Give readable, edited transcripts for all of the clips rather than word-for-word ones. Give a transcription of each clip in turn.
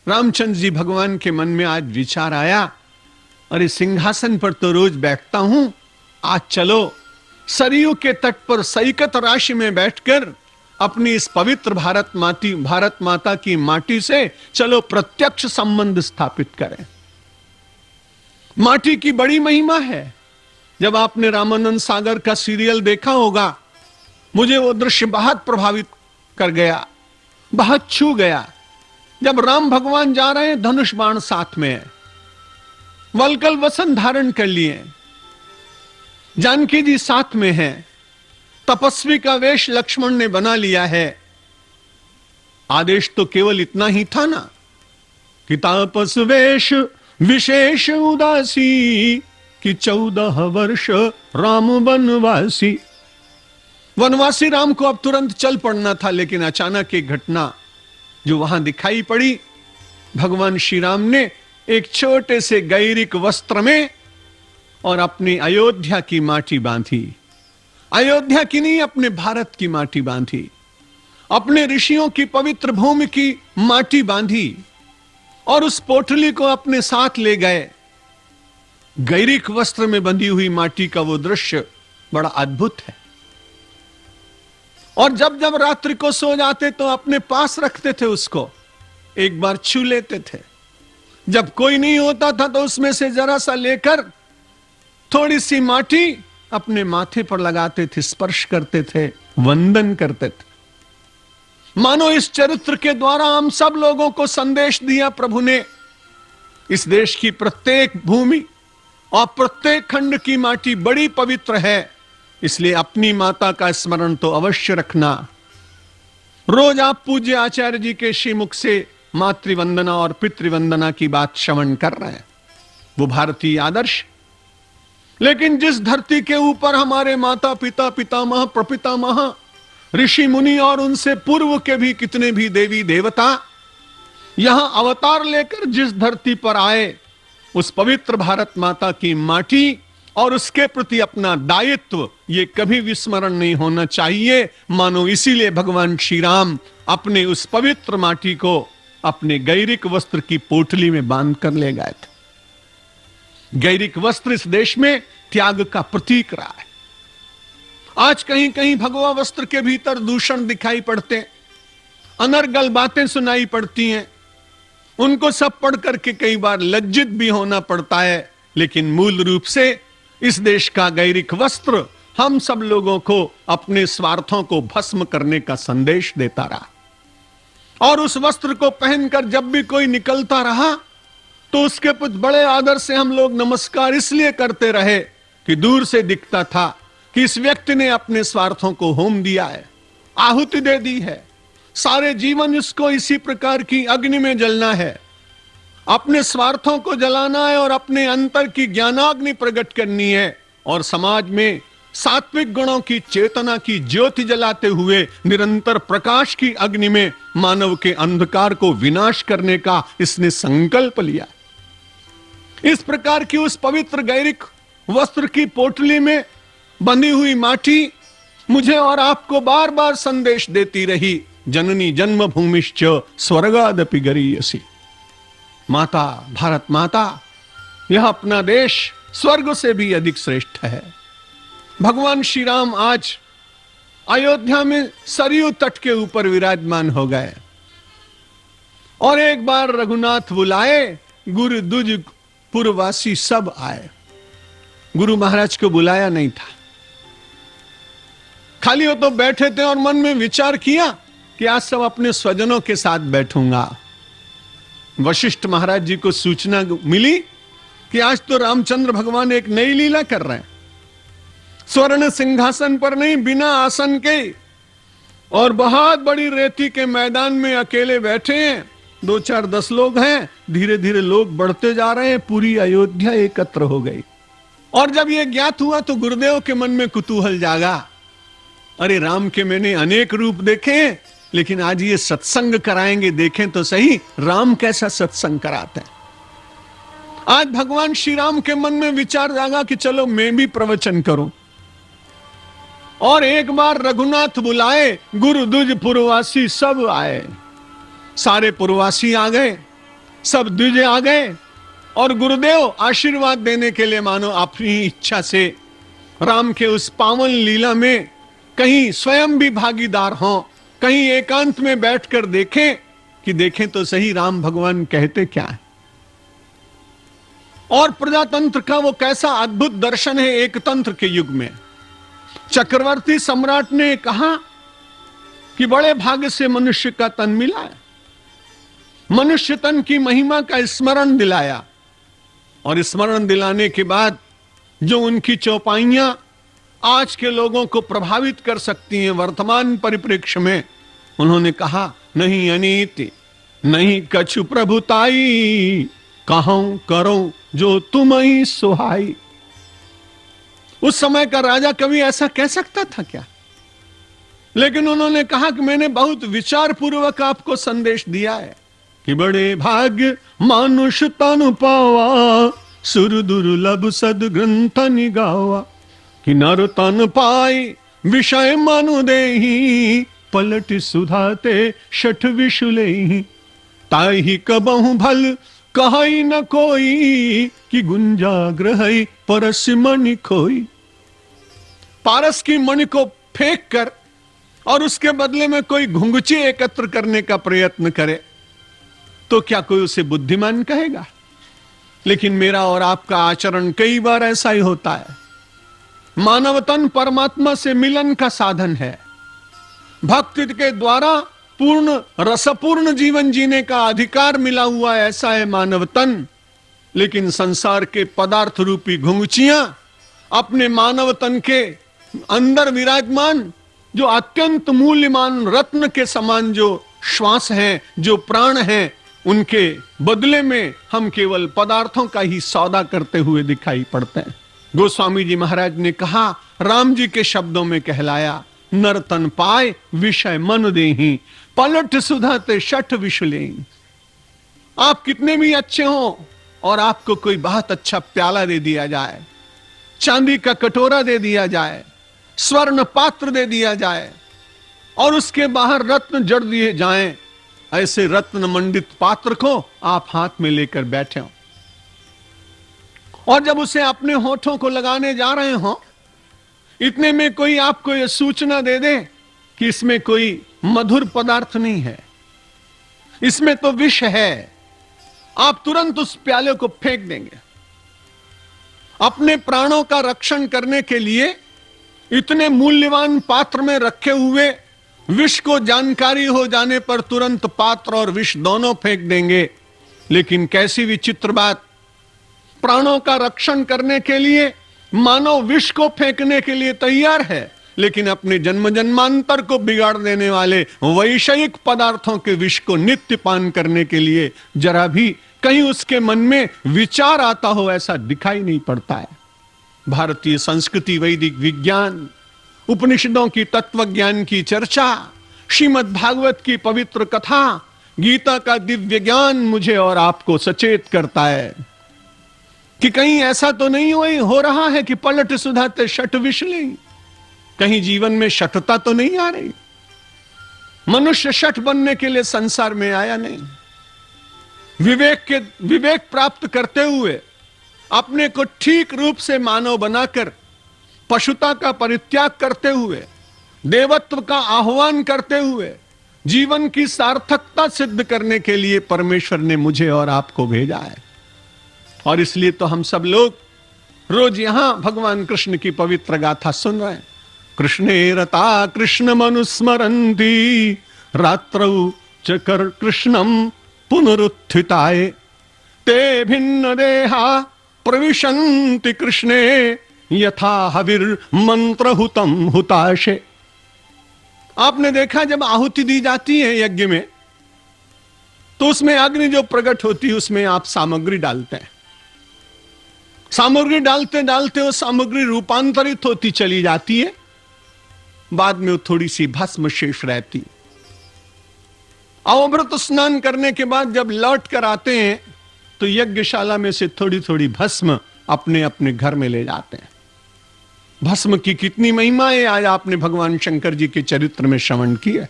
रामचंद्र जी भगवान के मन में आज विचार आया, अरे सिंहासन पर तो रोज बैठता हूं, आज चलो सरयू के तट पर सैकत राशि में बैठकर अपनी इस पवित्र भारत माता की माटी से चलो प्रत्यक्ष संबंध स्थापित करें। माटी की बड़ी महिमा है। जब आपने रामानंद सागर का सीरियल देखा होगा, मुझे वो दृश्य बहुत प्रभावित कर गया, बहुत छू गया। जब राम भगवान जा रहे हैं, धनुष बाण साथ में है, वलकल वसन धारण कर लिए, जानकी जी साथ में है, तपस्वी का वेश लक्ष्मण ने बना लिया है। आदेश तो केवल इतना ही था ना कि तापस वेश विशेष उदासी कि 14 वर्ष राम वनवासी। वनवासी राम को अब तुरंत चल पड़ना था, लेकिन अचानक एक घटना जो वहां दिखाई पड़ी, भगवान श्री राम ने एक छोटे से गैरिक वस्त्र में और अपनी अयोध्या की माटी बांधी। अयोध्या की नहीं, अपने भारत की माटी बांधी, अपने ऋषियों की पवित्र भूमि की माटी बांधी और उस पोटली को अपने साथ ले गए। गैरिक वस्त्र में बंधी हुई माटी का वो दृश्य बड़ा अद्भुत है। और जब जब रात्रि को सो जाते तो अपने पास रखते थे, उसको एक बार छू लेते थे। जब कोई नहीं होता था तो उसमें से जरा सा लेकर थोड़ी सी माटी अपने माथे पर लगाते थे, स्पर्श करते थे, वंदन करते थे। मानो इस चरित्र के द्वारा हम सब लोगों को संदेश दिया प्रभु ने, इस देश की प्रत्येक भूमि और प्रत्येक खंड की माटी बड़ी पवित्र है, इसलिए अपनी माता का स्मरण तो अवश्य रखना। रोज आप पूज्य आचार्य जी के श्रीमुख से मातृवंदना और पितृवंदना की बात श्रवण कर रहे हैं, वो भारतीय आदर्श। लेकिन जिस धरती के ऊपर हमारे माता पिता, पितामह, प्रपितामह, ऋषि मुनि और उनसे पूर्व के भी कितने भी देवी देवता यहां अवतार लेकर जिस धरती पर आए, उस पवित्र भारत माता की माटी और उसके प्रति अपना दायित्व ये कभी विस्मरण नहीं होना चाहिए। मानो इसीलिए भगवान श्री राम अपने उस पवित्र माटी को अपने गैरिक वस्त्र की पोटली में बांध कर ले गए थे। गैरिक वस्त्र इस देश में त्याग का प्रतीक रहा है। आज कहीं कहीं भगवा वस्त्र के भीतर दूषण दिखाई पड़ते, अनर्गल बातें सुनाई पड़ती हैं, उनको सब पढ़ करके कई बार लज्जित भी होना पड़ता है। लेकिन मूल रूप से इस देश का गैरिक वस्त्र हम सब लोगों को अपने स्वार्थों को भस्म करने का संदेश देता रहा। और उस वस्त्र को पहनकर जब भी कोई निकलता रहा तो उसके कुछ बड़े आदर से हम लोग नमस्कार इसलिए करते रहे कि दूर से दिखता था कि इस व्यक्ति ने अपने स्वार्थों को होम दिया है, आहुति दे दी है, सारे जीवन इसको इसी प्रकार की अग्नि में जलना है, अपने स्वार्थों को जलाना है और अपने अंतर की ज्ञानाग्नि प्रकट करनी है और समाज में सात्विक गुणों की चेतना की ज्योति जलाते हुए निरंतर प्रकाश की अग्नि में मानव के अंधकार को विनाश करने का इसने संकल्प लिया। इस प्रकार की उस पवित्र गैरिक वस्त्र की पोटली में बंधी हुई माटी मुझे और आपको बार बार संदेश देती रही, जननी जन्मभूमिश्च स्वर्गादपि गरीयसी। माता, भारत माता, यह अपना देश स्वर्ग से भी अधिक श्रेष्ठ है। भगवान श्री राम आज अयोध्या में सरयू तट के ऊपर विराजमान हो गए और एक बार रघुनाथ बुलाए, गुरु दुज पुरवासी सब आए। गुरु महाराज को बुलाया नहीं था, खाली वो तो बैठे थे और मन में विचार किया कि आज सब अपने स्वजनों के साथ बैठूंगा। वशिष्ठ महाराज जी को सूचना मिली कि आज तो रामचंद्र भगवान एक नई लीला कर रहे हैं, स्वर्ण सिंहासन पर नहीं, बिना आसन के, और बहुत बड़ी रेती के मैदान में अकेले बैठे हैं। 2 4 10 लोग हैं, धीरे धीरे लोग बढ़ते जा रहे हैं, पूरी अयोध्या एकत्र हो गई। और जब यह ज्ञात हुआ तो गुरुदेव के मन में कुतूहल जागा, अरे राम के मैंने अनेक रूप देखे, लेकिन आज ये सत्संग कराएंगे, देखें तो सही राम कैसा सत्संग कराते हैं। आज भगवान श्री राम के मन में विचार जागा कि चलो मैं भी प्रवचन करूं। और एक बार रघुनाथ बुलाए, गुरु दुज पुरवासी सब आए। सारे पुरवासी आ गए, सब द्विज आ गए और गुरुदेव आशीर्वाद देने के लिए मानो अपनी इच्छा से राम के उस पावन लीला में कहीं स्वयं भी भागीदार हों, कहीं एकांत में बैठकर देखें कि देखें तो सही राम भगवान कहते क्या है। और प्रजातंत्र का वो कैसा अद्भुत दर्शन है एक तंत्र के युग में। चक्रवर्ती सम्राट ने कहा कि बड़े भाग्य से मनुष्य का तन मिला है। मनुष्य तन की महिमा का स्मरण दिलाया और स्मरण दिलाने के बाद जो उनकी चौपाइयां आज के लोगों को प्रभावित कर सकती हैं वर्तमान परिप्रेक्ष्य में, उन्होंने कहा नहीं अनीति नहीं कछु प्रभुताई, कहूं करो जो तुम ही सुहाई। उस समय का राजा कवि ऐसा कह सकता था क्या? लेकिन उन्होंने कहा कि मैंने बहुत विचार पूर्वक आपको संदेश दिया है कि बड़े भाग्य मानुष तन पावा, सुर दुर्लभ सद ग्रंथ निगावा, कि नर तन पाई विषय मनु देही, पलट सुधाते शठ विशुलेही, ताही कबहु भल कहई न कोई, कि गुंजा ग्रहई परस मणि खोई। पारस की मणि को फेंक कर और उसके बदले में कोई घुंघची एकत्र करने का प्रयत्न करे तो क्या कोई उसे बुद्धिमान कहेगा? लेकिन मेरा और आपका आचरण कई बार ऐसा ही होता है। मानव तन परमात्मा से मिलन का साधन है। भक्ति के द्वारा पूर्ण रसपूर्ण जीवन जीने का अधिकार मिला हुआ ऐसा है मानव तन। लेकिन संसार के पदार्थ रूपी घुंघचियां अपने मानव तन के अंदर विराजमान जो अत्यंत मूल्यवान रत्न के समान जो श्वास है, जो प्राण है, उनके बदले में हम केवल पदार्थों का ही सौदा करते हुए दिखाई पड़ते हैं। गोस्वामी जी महाराज ने कहा, राम जी के शब्दों में कहलाया, नर तन पाए विषय मन देही, पलट सुधाते शठ विशुले। आप कितने भी अच्छे हो और आपको कोई बहुत अच्छा प्याला दे दिया जाए, चांदी का कटोरा दे दिया जाए, स्वर्ण पात्र दे दिया जाए और उसके बाहर रत्न जड़ दिए जाएं, ऐसे रत्न मंडित पात्र को आप हाथ में लेकर बैठे हो और जब उसे अपने होठों को लगाने जा रहे हो, इतने में कोई आपको यह सूचना दे दे कि इसमें कोई मधुर पदार्थ नहीं है, इसमें तो विष है, आप तुरंत उस प्याले को फेंक देंगे। अपने प्राणों का रक्षण करने के लिए इतने मूल्यवान पात्र में रखे हुए विष को जानकारी हो जाने पर तुरंत पात्र और विष दोनों फेंक देंगे। लेकिन कैसी विचित्र बात, प्राणों का रक्षण करने के लिए मानव विष को फेंकने के लिए तैयार है, लेकिन अपने जन्म जन्मांतर को बिगाड़ देने वाले वैषयिक पदार्थों के विष को नित्य पान करने के लिए जरा भी कहीं उसके मन में विचार आता हो ऐसा दिखाई नहीं पड़ता है। भारतीय संस्कृति, वैदिक विज्ञान, उपनिषदों की तत्व ज्ञान की चर्चा, श्रीमद् भागवत की पवित्र कथा, गीता का दिव्य ज्ञान मुझे और आपको सचेत करता है कि कहीं ऐसा तो नहीं हो रहा है कि पलट सुधाते शठ विशले, कहीं जीवन में शठता तो नहीं आ रही। मनुष्य शठ बनने के लिए संसार में आया नहीं। विवेक प्राप्त करते हुए अपने को ठीक रूप से मानव बनाकर पशुता का परित्याग करते हुए देवत्व का आह्वान करते हुए जीवन की सार्थकता सिद्ध करने के लिए परमेश्वर ने मुझे और आपको भेजा है। और इसलिए तो हम सब लोग रोज यहां भगवान कृष्ण की पवित्र गाथा सुन रहे हैं। कृष्णे रता कृष्ण मनुस्मरन्ति, रात्रौ च कर कृष्णम पुनरुत्थिताय, ते भिन्न देहा प्रविशन्ति कृष्णे, यथा हविर मंत्र हुतम हुताशे। आपने देखा जब आहुति दी जाती है यज्ञ में तो उसमें अग्नि जो प्रकट होती है उसमें आप सामग्री डालते हैं। सामग्री डालते डालते वो सामग्री रूपांतरित होती चली जाती है, बाद में वो थोड़ी सी भस्म शेष रहती है। अवभृत स्नान करने के बाद जब लौट कर आते हैं तो यज्ञशाला में से थोड़ी थोड़ी भस्म अपने अपने घर में ले जाते हैं। भस्म की कितनी महिमा है आज आपने भगवान शंकर जी के चरित्र में श्रवण की है।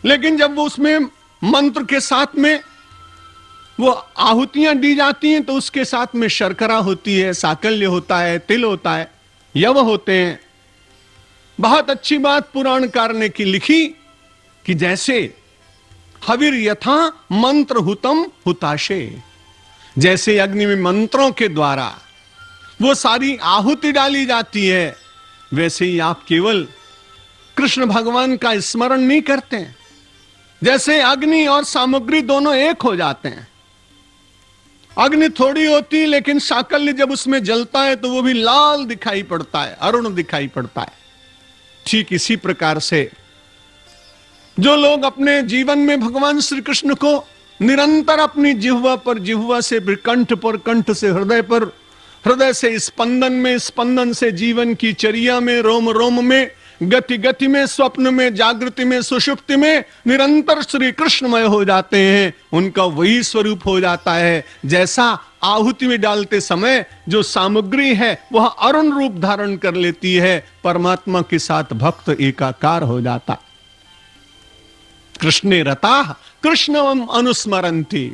लेकिन जब वो उसमें मंत्र के साथ में वो आहुतियां दी जाती हैं तो उसके साथ में शर्करा होती है, साकल्य होता है, तिल होता है, यव होते हैं। बहुत अच्छी बात पुराणकार ने की लिखी कि जैसे हविर यथा मंत्र हुतम हुताशे, जैसे अग्नि में मंत्रों के द्वारा वो सारी आहुति डाली जाती है, वैसे ही आप केवल कृष्ण भगवान का स्मरण नहीं करते हैं। जैसे अग्नि और सामग्री दोनों एक हो जाते हैं। अग्नि थोड़ी होती है लेकिन साकल्य जब उसमें जलता है तो वो भी लाल दिखाई पड़ता है, अरुण दिखाई पड़ता है। ठीक इसी प्रकार से जो लोग अपने जीवन में भगवान श्री कृष्ण को निरंतर अपनी जिह्वा पर जिह्वा से, कंठ पर कंठ से, हृदय पर हृदय से, स्पंदन में स्पंदन से, जीवन की चर्या में, रोम रोम में, गति गति में, स्वप्न में, जागृति में, सुषुप्ति में निरंतर श्री कृष्णमय हो जाते हैं, उनका वही स्वरूप हो जाता है जैसा आहुति में डालते समय जो सामग्री है वह अरुण रूप धारण कर लेती है, परमात्मा के साथ भक्त एकाकार हो जाता। कृष्णे रता कृष्णम अनुस्मरंती,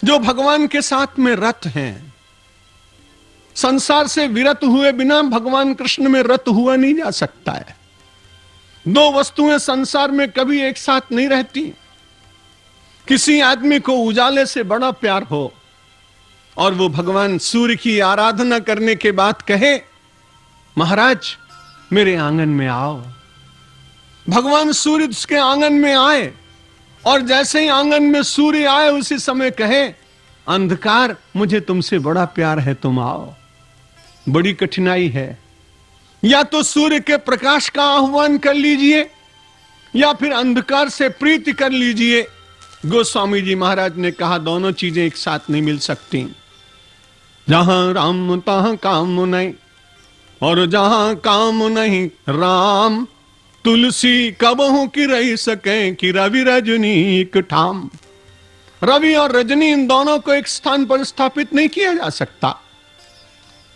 जो भगवान के साथ में रत हैं, संसार से विरत हुए बिना भगवान कृष्ण में रत हुआ नहीं जा सकता है। दो वस्तुएं संसार में कभी एक साथ नहीं रहती। किसी आदमी को उजाले से बड़ा प्यार हो और वो भगवान सूर्य की आराधना करने के बाद कहे, महाराज मेरे आंगन में आओ। भगवान सूर्य उसके आंगन में आए और जैसे ही आंगन में सूर्य आए उसी समय कहे, अंधकार मुझे तुमसे बड़ा प्यार है, तुम आओ। बड़ी कठिनाई है, या तो सूर्य के प्रकाश का आह्वान कर लीजिए या फिर अंधकार से प्रीति कर लीजिए। गोस्वामी जी महाराज ने कहा दोनों चीजें एक साथ नहीं मिल सकती। जहां राम तहां काम नहीं, और जहां काम नहीं राम, तुलसी कबहू की रही सके कि रवि रजनी एक ठाम। रवि और रजनी इन दोनों को एक स्थान पर स्थापित नहीं किया जा सकता।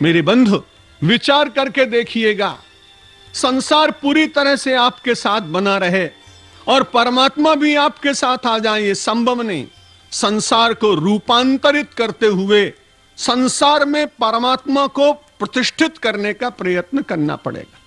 मेरे बंधु विचार करके देखिएगा, संसार पूरी तरह से आपके साथ बना रहे और परमात्मा भी आपके साथ आ जाए, ये संभव नहीं। संसार को रूपांतरित करते हुए संसार में परमात्मा को प्रतिष्ठित करने का प्रयत्न करना पड़ेगा।